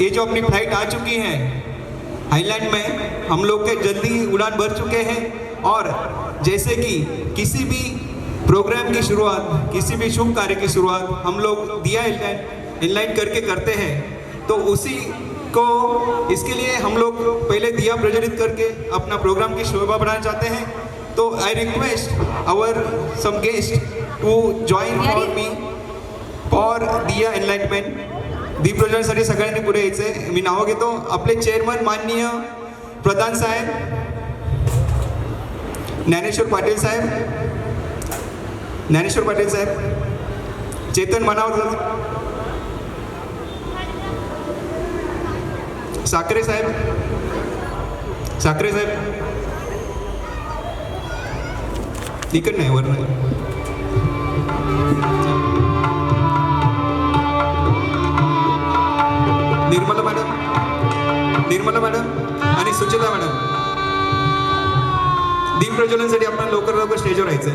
ये जो अपनी फ्लाइट आ चुकी है आइलैंड में, हम लोग के जल्दी उड़ान भर चुके हैं। और जैसे कि किसी भी प्रोग्राम की शुरुआत, किसी भी शुभ कार्य की शुरुआत हम लोग दिया इनलाइन करके करते हैं, तो उसी को इसके लिए हम लोग पहले दिया प्रज्वलित करके अपना प्रोग्राम की शोभा बढ़ाना चाहते हैं। तो I request our some guest to join for me for diya enlightenment. दीप प्रज्वलनासाठी सगळ्यांनी पुढे यायचे। मी नाव घेतो आपले चेअरमन माननीय प्रधान साहेब ज्ञानेश्वर पाटील साहेब, चेतन मनावर साखरे साहेब, इकडं नाही वरनं, निर्मला मॅडम आणि सुचिता मॅडम। दीप प्रज्वलनासाठी आपण लवकर स्टेजवर यायचंय।